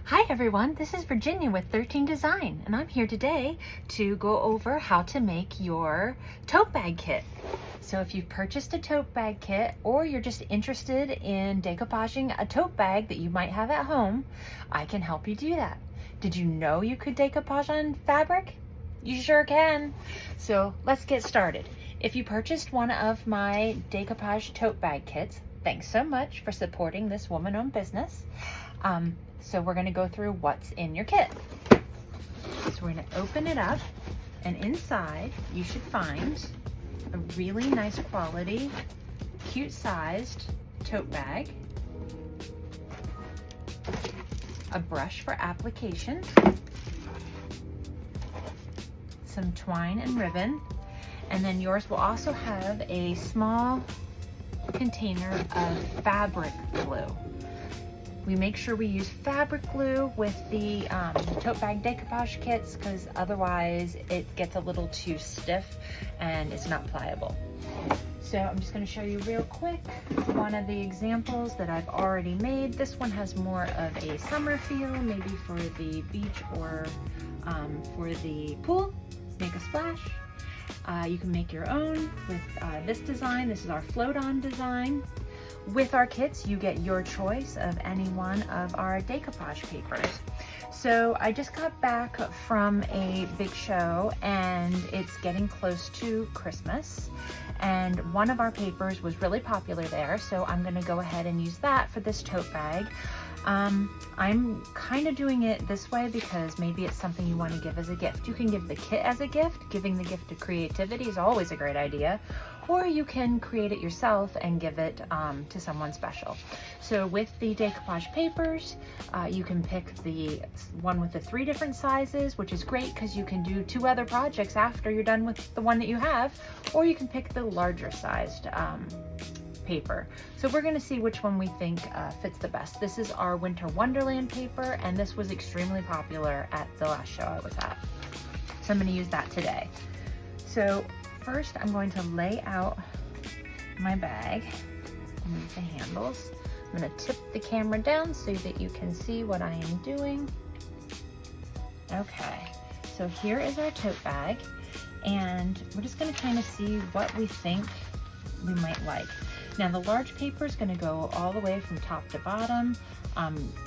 Hi everyone, this is Virginia with 13 Design, and I'm here today to go over how to make your tote bag kit. So if you've purchased a tote bag kit or you're just interested in decoupaging a tote bag that you might have at home, I can help you do that. Did you know you could decoupage on fabric? You sure can. So let's get started. If you purchased one of my Decoupage tote bag kits, thanks so much for supporting this woman-owned business. So we're gonna go through what's in your kit. So we're gonna open it up, and inside you should find a really nice quality, cute sized tote bag, a brush for application, some twine and ribbon, and then yours will also have a small container of fabric glue. We make sure we use fabric glue with the tote bag decoupage kits because otherwise it gets a little too stiff and it's not pliable. So I'm just going to show you real quick one of the examples that I've already made. This one has more of a summer feel, maybe for the beach or for the pool. Make a splash. You can make your own with this design. This is our float-on design. With our kits, you get your choice of any one of our decoupage papers. So I just got back from a big show and it's getting close to Christmas. And one of our papers was really popular there, so I'm gonna go ahead and use that for this tote bag. I'm kind of doing it this way because maybe it's something you want to give as a gift. You can give the kit as a gift. Giving the gift of creativity is always a great idea. Or you can create it yourself and give it to someone special. So with the decoupage papers, you can pick the one with the 3 different sizes, which is great because you can do 2 other projects after you're done with the one that you have, or you can pick the larger sized paper. So we're going to see which one we think fits the best. This is our Winter Wonderland paper, and this was extremely popular at the last show I was at. So I'm going to use that today. So first I'm going to lay out my bag. Move the handles. I'm going to tip the camera down so that you can see what I am doing. Okay, so here is our tote bag, and we're just going to kind of see what we think we might like. Now the large paper is going to go all the way from top to bottom,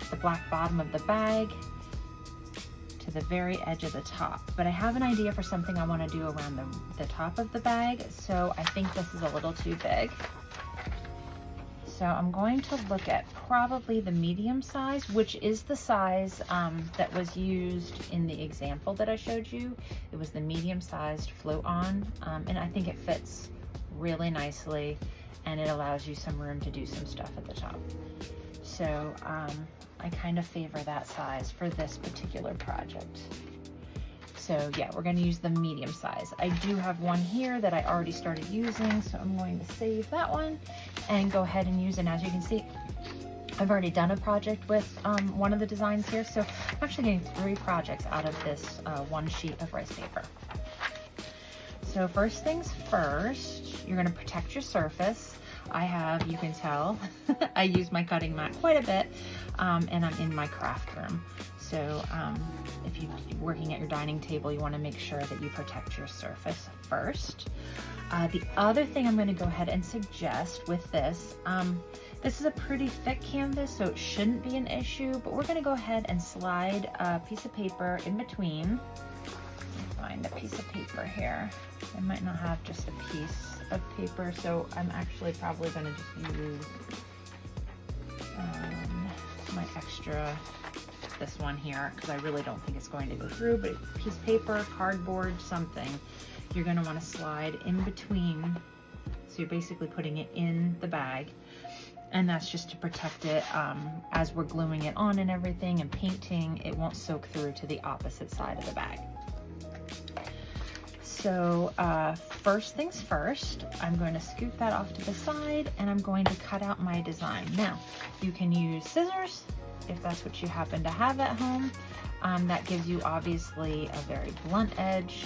the black bottom of the bag to the very edge of the top. But I have an idea for something I want to do around the top of the bag, so I think this is a little too big. So I'm going to look at probably the medium size, which is the size that was used in the example that I showed you. It was the medium-sized float-on, and I think it fits really nicely, and it allows you some room to do some stuff at the top. So I kind of favor that size for this particular project. So yeah, we're going to use the medium size. I do have one here that I already started using, so I'm going to save that one and go ahead and use it. And as you can see, I've already done a project with one of the designs here, so I'm actually getting 3 projects out of this one sheet of rice paper. So first things first, you're going to protect your surface. I have, you can tell, I use my cutting mat quite a bit, and I'm in my craft room. So if you're working at your dining table, you want to make sure that you protect your surface first. The other thing I'm going to go ahead and suggest with this, this is a pretty thick canvas, so it shouldn't be an issue, but we're going to go ahead and slide a piece of paper in between. Find a piece of paper here. I might not have just a piece of paper, so I'm actually probably going to just use my extra, this one here, because I really don't think it's going to go through, but a piece of paper, cardboard, something, you're going to want to slide in between. So you're basically putting it in the bag, and that's just to protect it as we're gluing it on and everything and painting, it won't soak through to the opposite side of the bag. So first things first, I'm going to scoop that off to the side and I'm going to cut out my design. Now, you can use scissors if that's what you happen to have at home. That gives you obviously a very blunt edge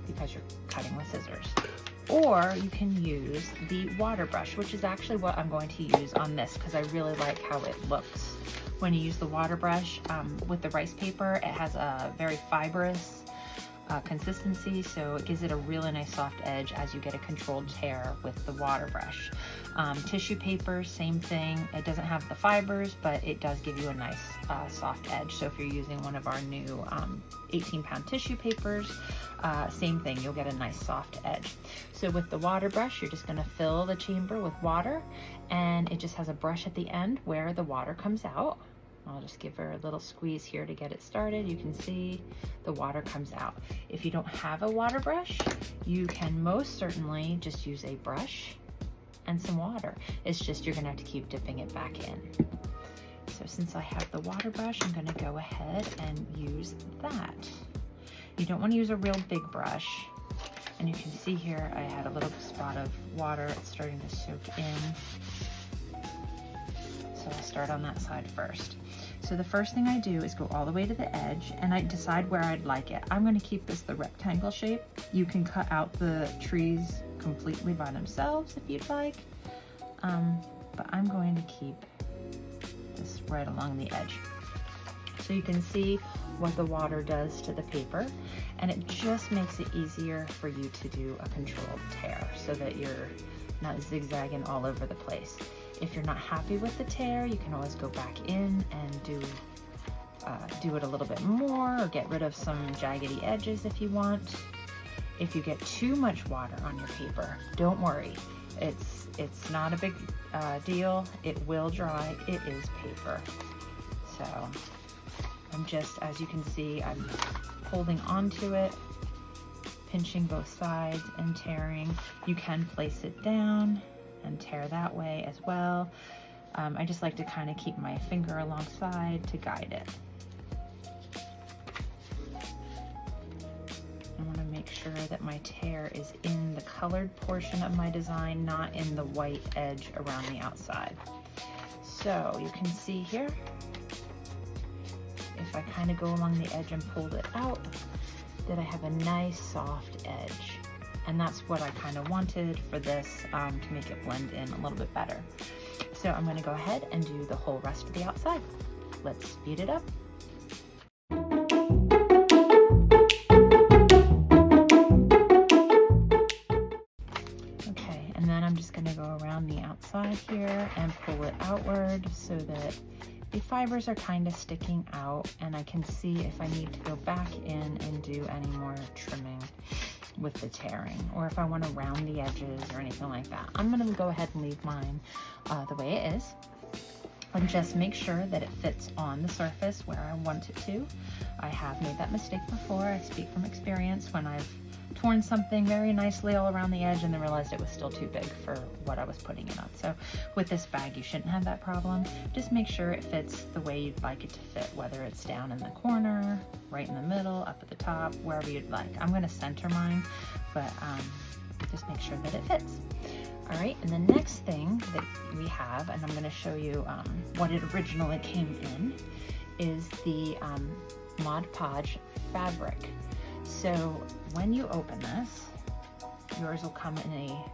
because you're cutting with scissors. Or you can use the water brush, which is actually what I'm going to use on this because I really like how it looks when you use the water brush with the rice paper, it has a very fibrous consistency, so it gives it a really nice soft edge as you get a controlled tear with the water brush. Tissue paper, same thing. It doesn't have the fibers, but it does give you a nice soft edge. So if you're using one of our new 18-pound tissue papers, same thing, you'll get a nice soft edge. So with the water brush, you're just gonna fill the chamber with water, and it just has a brush at the end where the water comes out. I'll just give her a little squeeze here to get it started. You can see the water comes out. If you don't have a water brush, you can most certainly just use a brush and some water. It's just you're gonna have to keep dipping it back in. So since I have the water brush, I'm gonna go ahead and use that. You don't wanna use a real big brush. And you can see here, I had a little spot of water. It's starting to soak in. So I'll start on that side first. So the first thing I do is go all the way to the edge and I decide where I'd like it. I'm going to keep this the rectangle shape. You can cut out the trees completely by themselves if you'd like, but I'm going to keep this right along the edge. So you can see what the water does to the paper, and it just makes it easier for you to do a controlled tear so that you're not zigzagging all over the place. If you're not happy with the tear, you can always go back in and do it a little bit more, or get rid of some jaggedy edges if you want. If you get too much water on your paper, don't worry. It's not a big deal. It will dry. It is paper. So I'm just, as you can see, I'm holding onto it, pinching both sides and tearing. You can place it down and tear that way as well. I just like to kind of keep my finger alongside to guide it. I want to make sure that my tear is in the colored portion of my design, not in the white edge around the outside. So you can see here, if I kind of go along the edge and pull it out, that I have a nice soft edge. And that's what I kind of wanted for this, to make it blend in a little bit better. So I'm going to go ahead and do the whole rest of the outside. Let's speed it up. Okay, and then I'm just going to go around the outside here and pull it outward so that the fibers are kind of sticking out, and I can see if I need to go back in and do any more trimming with the tearing, or if I want to round the edges or anything like that. I'm going to go ahead and leave mine the way it is, and just make sure that it fits on the surface where I want it to. I have made that mistake before. I speak from experience when I've torn something very nicely all around the edge and then realized it was still too big for what I was putting it on. So with this bag, you shouldn't have that problem. Just make sure it fits the way you'd like it to fit, whether it's down in the corner, right in the middle, up at the top, wherever you'd like. I'm going to center mine, but just make sure that it fits. All right, and the next thing that we have, and I'm going to show you what it originally came in, is the Mod Podge fabric. So when you open this, yours will come in a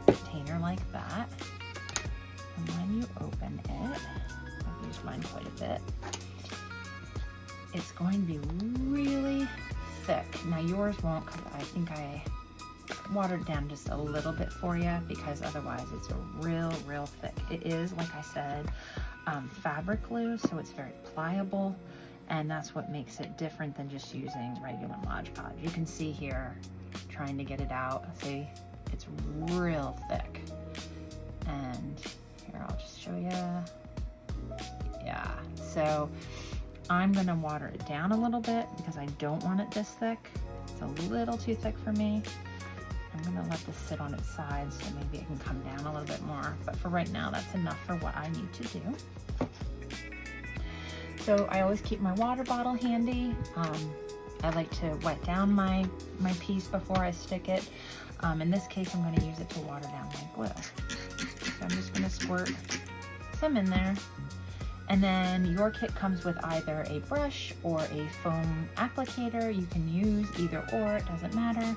container like that. And when you open it, I've used mine quite a bit, it's going to be really thick. Now yours won't, because I think I watered down just a little bit for you, because otherwise it's a real thick. It is, like I said, fabric glue, so it's very pliable. And that's what makes it different than just using regular Mod Podge. You can see here, trying to get it out. See, it's real thick. And here, I'll just show you. Yeah, so I'm gonna water it down a little bit because I don't want it this thick. It's a little too thick for me. I'm gonna let this sit on its side so maybe it can come down a little bit more. But for right now, that's enough for what I need to do. So I always keep my water bottle handy. I like to wet down my piece before I stick it. In this case, I'm going to use it to water down my glue. So I'm just going to squirt some in there. And then your kit comes with either a brush or a foam applicator. You can use either or, it doesn't matter.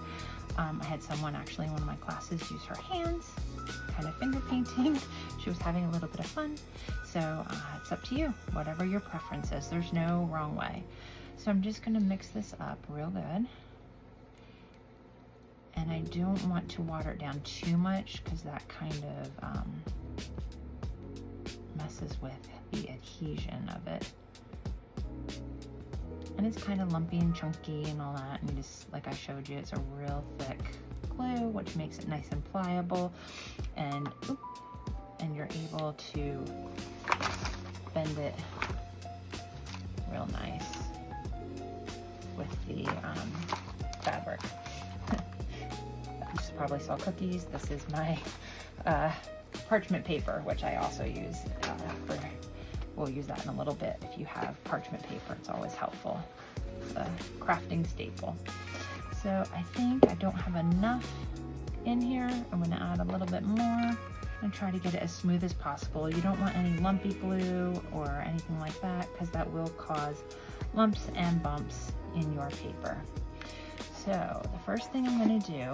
I had someone actually in one of my classes use her hands, kind of finger painting. She was having a little bit of fun. So it's up to you, whatever your preference is. There's no wrong way. So I'm just gonna mix this up real good. And I don't want to water it down too much because that kind of messes with the adhesion of it. And it's kind of lumpy and chunky and all that, and you just, like I showed you, it's a real thick glue, which makes it nice and pliable, and you're able to bend it real nice with the fabric. You probably saw cookies. This is my parchment paper, which I also use we'll use that in a little bit. If you have parchment paper, it's always helpful. It's a crafting staple. So I think I don't have enough in here. I'm gonna add a little bit more and try to get it as smooth as possible. You don't want any lumpy glue or anything like that because that will cause lumps and bumps in your paper. So the first thing I'm gonna do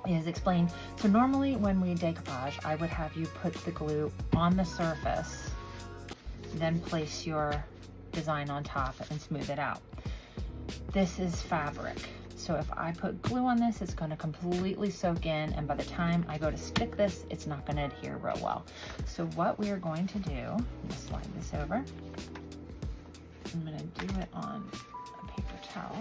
is explain. So normally when we decoupage, I would have you put the glue on the surface, then place your design on top and smooth it out. This is fabric. So if I put glue on this, it's gonna completely soak in, and by the time I go to stick this, it's not gonna adhere real well. So what we are going to do, I'm gonna slide this over. I'm gonna do it on a paper towel.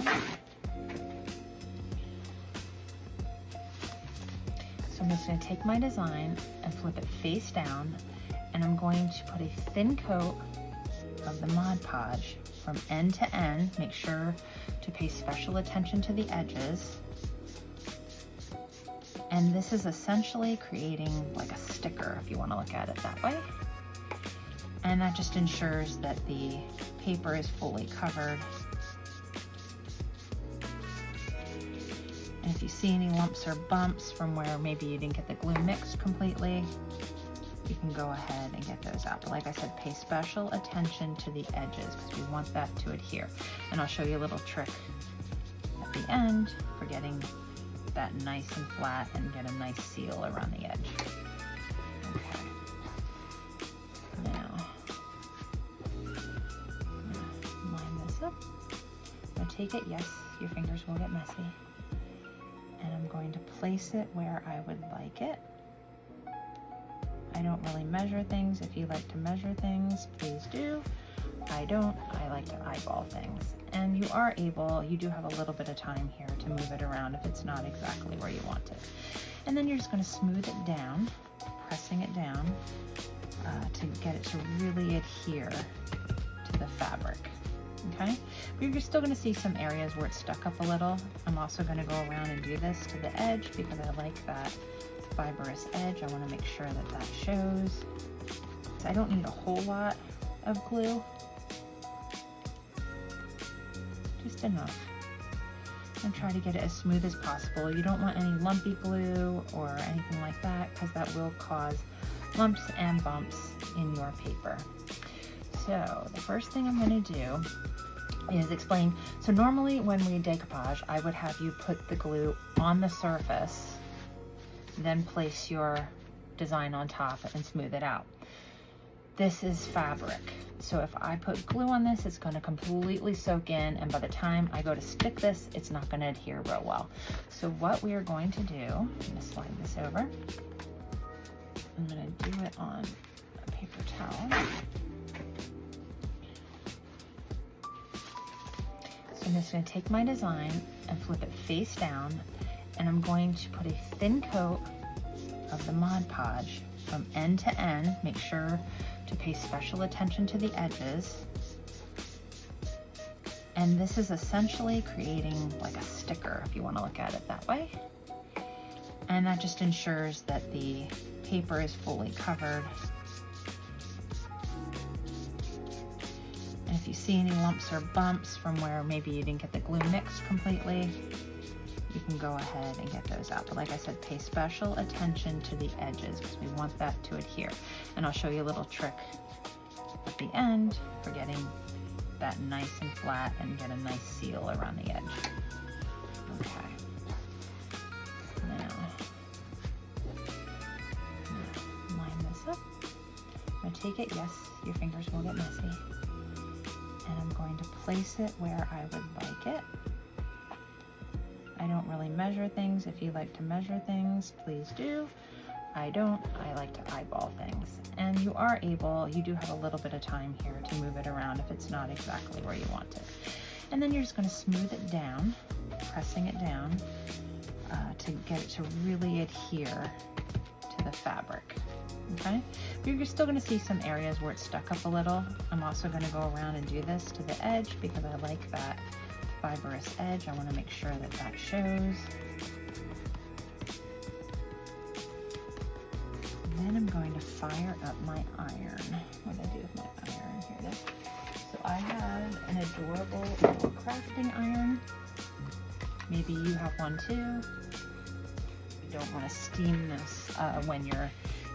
So I'm just gonna take my design and flip it face down, and I'm going to put a thin coat of the Mod Podge from end to end. Make sure to pay special attention to the edges. And this is essentially creating like a sticker, if you want to look at it that way. And that just ensures that the paper is fully covered. And if you see any lumps or bumps from where maybe you didn't get the glue mixed completely, you can go ahead and get those out. But like I said, pay special attention to the edges because we want that to adhere. And I'll show you a little trick at the end for getting that nice and flat and get a nice seal around the edge. Okay. Now, line this up. Now take it, yes, your fingers will get messy. And I'm going to place it where I would like it. I don't really measure things. If you like to measure things, please do. I don't. I like to eyeball things. And you are able, you do have a little bit of time here to move it around if it's not exactly where you want it. And then you're just going to smooth it down, pressing it down to get it to really adhere to the fabric. Okay, but you're still going to see some areas where it's stuck up a little. I'm also going to go around and do this to the edge because I like that fibrous edge. I want to make sure that that shows. So I don't need a whole lot of glue, just enough. And try to get it as smooth as possible. You don't want any lumpy glue or anything like that because that will cause lumps and bumps in your paper. So the first thing I'm going to do is explain. So normally when we decoupage, I would have you put the glue on the surface, then place your design on top and smooth it out. This is fabric. So if I put glue on this, it's going to completely soak in, and by the time I go to stick this, it's not going to adhere real well. So what we are going to do, I'm going to slide this over. I'm going to do it on a paper towel. So I'm just going to take my design and flip it face down, and I'm going to put a thin coat of the Mod Podge from end to end. Make sure to pay special attention to the edges. And this is essentially creating like a sticker, if you want to look at it that way. And that just ensures that the paper is fully covered. And if you see any lumps or bumps from where maybe you didn't get the glue mixed completely, you can go ahead and get those out. But like I said, pay special attention to the edges because we want that to adhere. And I'll show you a little trick at the end for getting that nice and flat and get a nice seal around the edge. Okay. Now, line this up. I'm going to take it, yes, your fingers will get messy. And I'm going to place it where I would like it. I don't really measure things. If you like to measure things, please do. I don't. I like to eyeball things. And you are able, you do have a little bit of time here to move it around if it's not exactly where you want it. And then you're just going to smooth it down, pressing it down to get it to really adhere to the fabric. Okay, but you're still going to see some areas where it's stuck up a little. I'm also going to go around and do this to the edge because I like that fibrous edge. I want to make sure that that shows. Then I'm going to fire up my iron. What do I do with my iron? Here it is. So I have an adorable little crafting iron. Maybe you have one too. You don't want to steam this when you're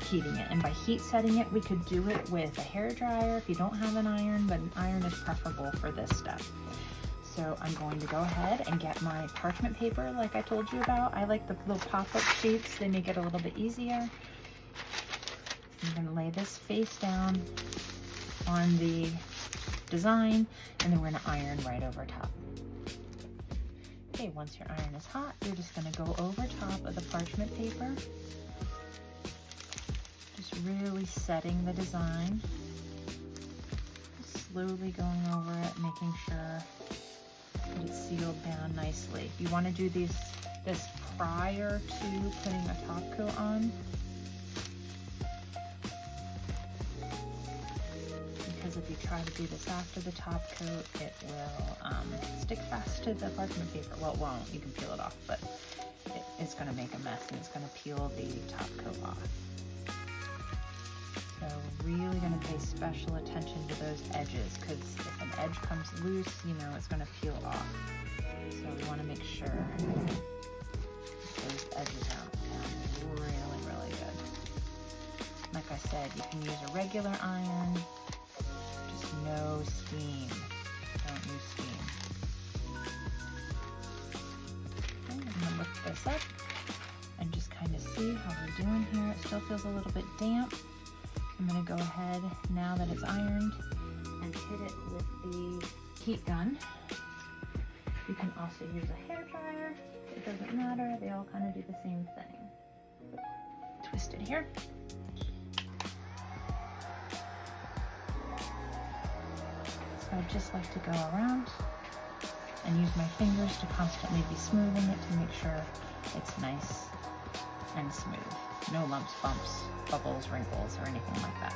heating it. And by heat setting it, we could do it with a hair dryer if you don't have an iron, but an iron is preferable for this step. So I'm going to go ahead and get my parchment paper like I told you about. I like the little pop-up sheets. They make it a little bit easier. I'm going to lay this face down on the design, and then we're going to iron right over top. Okay, once your iron is hot, you're just going to go over top of the parchment paper, just really setting the design, just slowly going over it, making sure that it's sealed down nicely. You want to do this prior to putting a top coat on, because if you try to do this after the top coat, it will stick fast to the parchment paper. Well, it won't. You can peel it off, but it's going to make a mess, and it's going to peel the top coat off. So really going to pay special attention to those edges, because if an edge comes loose, you know, it's going to peel off. So we want to make sure those edges are really, really good. Like I said, you can use a regular iron, just no steam. Don't use steam. Okay, I'm going to lift this up and just kind of see how we're doing here. It still feels a little bit damp. I'm going to go ahead, now that it's ironed, and hit it with the heat gun. You can also use a hair dryer. It doesn't matter. They all kind of do the same thing. Twist it here. So I just like to go around and use my fingers to constantly be smoothing it to make sure it's nice and smooth. No lumps, bumps, bubbles, wrinkles, or anything like that.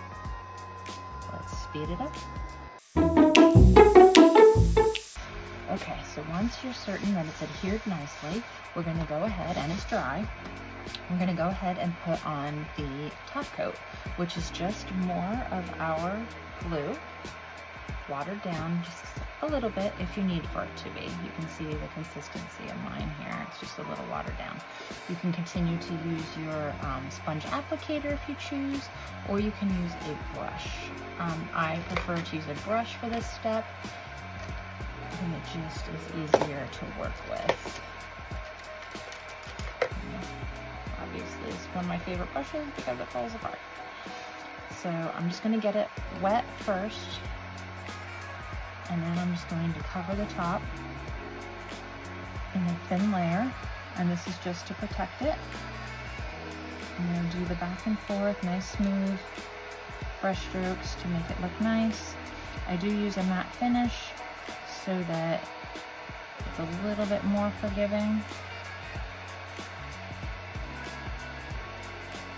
Let's speed it up. Okay, so once you're certain that it's adhered nicely, we're going to go ahead, and it's dry, we're going to go ahead and put on the top coat, which is just more of our glue, watered down just a little bit if you need for it to be. You can see the consistency of mine here. It's just a little watered down. You can continue to use your sponge applicator if you choose, or you can use a brush. I prefer to use a brush for this step, and it just is easier to work with. Obviously, it's one of my favorite brushes because it falls apart. So I'm just going to get it wet first, and then I'm just going to cover the top in a thin layer, and this is just to protect it. I'm going to do the back and forth, nice smooth brush strokes to make it look nice. I do use a matte finish so that it's a little bit more forgiving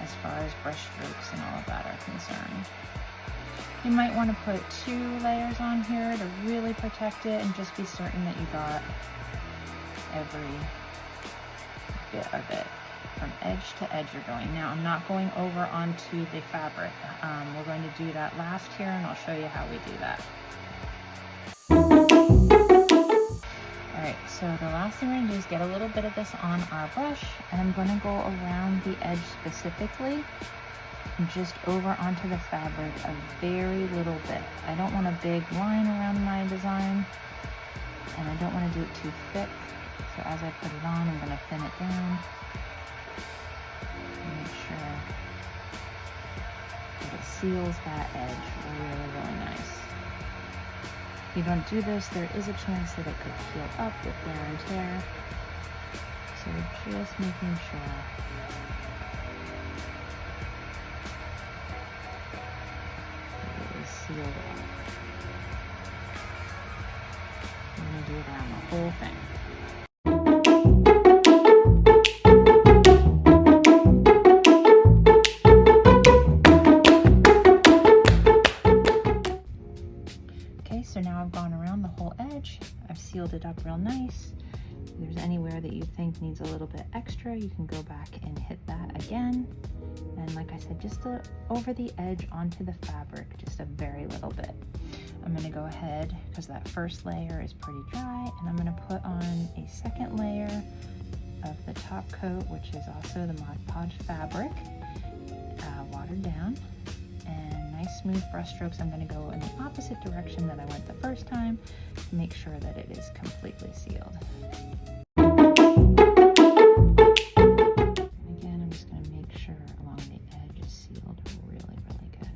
as far as brush strokes and all of that are concerned. You might want to put 2 layers on here to really protect it and just be certain that you got every bit of it. From edge to edge you're going. Now I'm not going over onto the fabric. We're going to do that last here, and I'll show you how we do that. Alright, so the last thing we're going to do is get a little bit of this on our brush, and I'm going to go around the edge specifically just over onto the fabric a very little bit. I don't want a big line around my design, and I don't want to do it too thick. So as I put it on, I'm going to thin it down and make sure that it seals that edge really, really nice. If you don't do this, there is a chance that it could peel up with wear and tear. So we're just making sure that it is sealed up. I'm going to do it around the whole thing. So now I've gone around the whole edge. I've sealed it up real nice. If there's anywhere that you think needs a little bit extra, you can go back and hit that again. And like I said, just over the edge onto the fabric, just a very little bit. I'm gonna go ahead, because that first layer is pretty dry, and I'm gonna put on a second layer of the top coat, which is also the Mod Podge fabric, watered down. Nice smooth brush strokes. I'm going to go in the opposite direction that I went the first time to make sure that it is completely sealed. Again, I'm just going to make sure along the edge is sealed really, really good.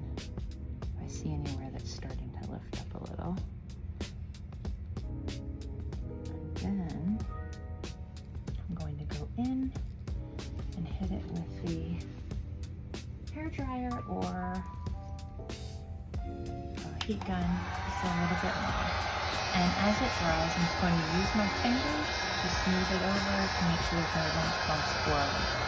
If I see anywhere that's starting to lift up a little. And then I'm going to go in and hit it with the hairdryer or heat gun just a little bit more. And as it dries, I'm just going to use my fingers to smooth it over to make sure there's no lumps, bumps, or leaks.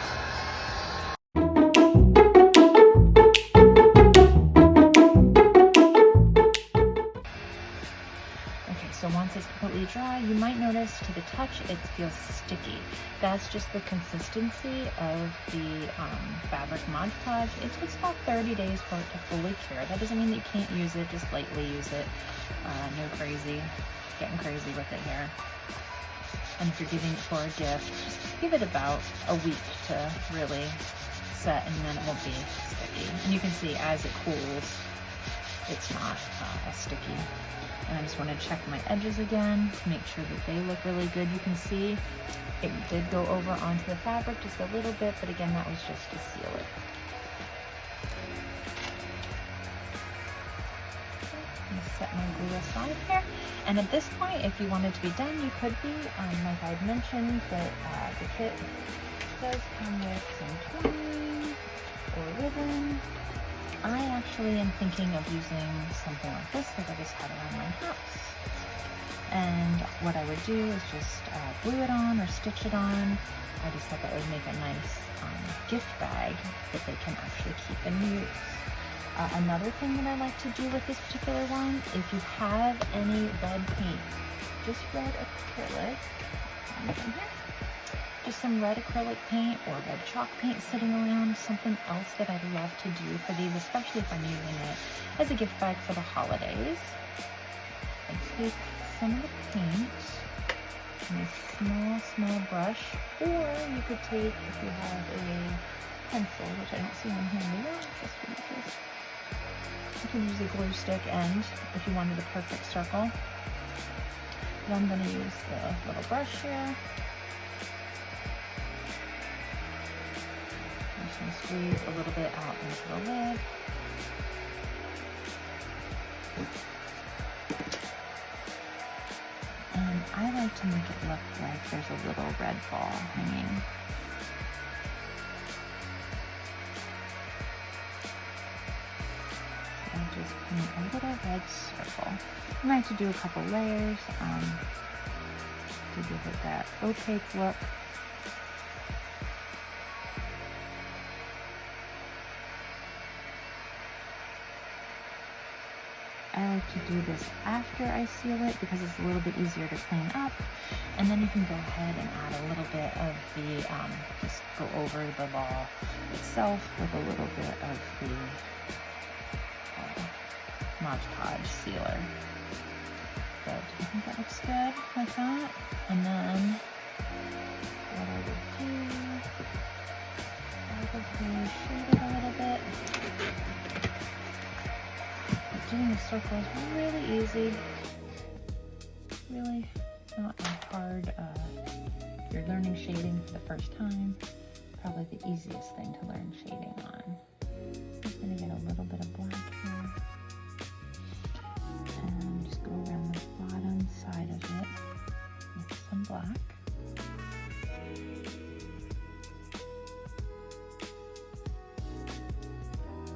Okay, so once it's completely dry, you might notice to the touch it feels sticky. That's just the consistency of the fabric Mod Podge. It takes about 30 days for it to fully cure. That doesn't mean that you can't use it, just lightly use it. No getting crazy with it here. And if you're giving it for a gift, just give it about a week to really set, and then it won't be sticky. And you can see as it cools, it's not as sticky. And I just want to check my edges again to make sure that they look really good. You can see it did go over onto the fabric just a little bit, but again, that was just to seal it. I'm gonna set my glue aside here. And at this point, if you wanted to be done, you could be. Like I had mentioned, that the kit does come with some twine or ribbon. I actually am thinking of using something like this that I just had around my house. And what I would do is just glue it on or stitch it on. I just thought that would make a nice gift bag that they can actually keep and use. Another thing that I like to do with this particular one, if you have any red paint, just red acrylic, just some red acrylic paint or red chalk paint sitting around, something else that I'd love to do for these, especially if I'm using it as a gift bag for the holidays. I take some of the paint in a small brush, or you could take, if you have a pencil, which I don't see one here in the room, just for this. You can use a glue stick end if you wanted a perfect circle. But I'm going to use the little brush here. I'm just going to squeeze a little bit out into the lid. And I like to make it look like there's a little red ball hanging. So I just paint a little red circle. I like to do a couple layers to give it that opaque look. I like to do this after I seal it because it's a little bit easier to clean up, and then you can go ahead and add a little bit of the, just go over the ball itself with a little bit of the Mod Podge sealer. But I think that looks good like that. And then what I would do, probably shade it a little bit. Doing the circle is really easy. Really not a hard, if you're learning shading for the first time, probably the easiest thing to learn shading on. I'm gonna get a little bit of black here. And just go around the bottom side of it with some black.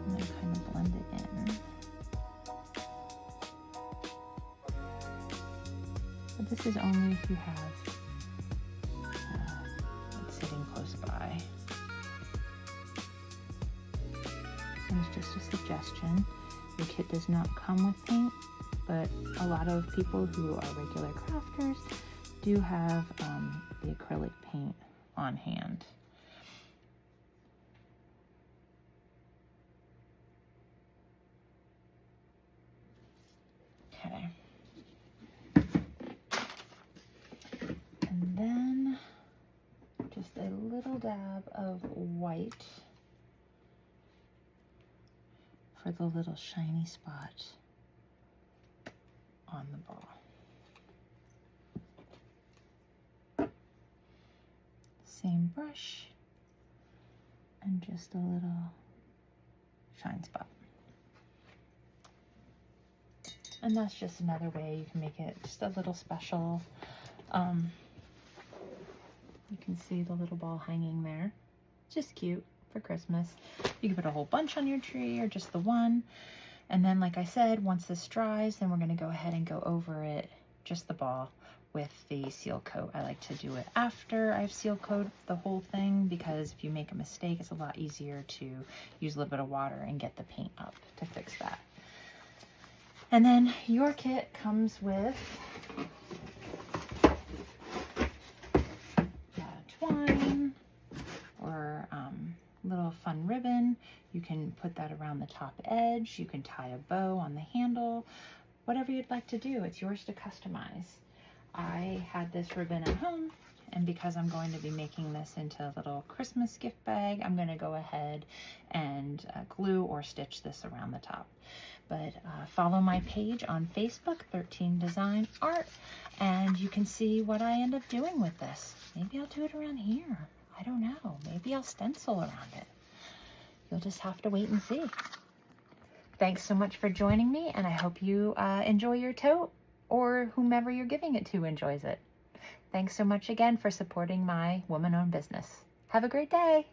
And then kind of blend it in. But this is only if you have it sitting close by. And it's just a suggestion. Your kit does not come with paint, but a lot of people who are regular crafters do have the acrylic paint on hand. Okay. And then just a little dab of white for the little shiny spot on the ball. Same brush and just a little shine spot. And that's just another way you can make it just a little special. You can see the little ball hanging there. Just cute for Christmas. You can put a whole bunch on your tree or just the one. And then, like I said, once this dries, then we're gonna go ahead and go over it, just the ball, with the seal coat. I like to do it after I've seal coated the whole thing, because if you make a mistake, it's a lot easier to use a little bit of water and get the paint up to fix that. And then your kit comes with twine or little fun ribbon. You can put that around the top edge. You can tie a bow on the handle. Whatever you'd like to do, it's yours to customize. I had this ribbon at home, and because I'm going to be making this into a little Christmas gift bag, I'm going to go ahead and glue or stitch this around the top. But follow my page on Facebook, 13 Design Art, and you can see what I end up doing with this. Maybe I'll do it around here. I don't know. Maybe I'll stencil around it. You'll just have to wait and see. Thanks so much for joining me, and I hope you enjoy your tote, or whomever you're giving it to enjoys it. Thanks so much again for supporting my woman-owned business. Have a great day.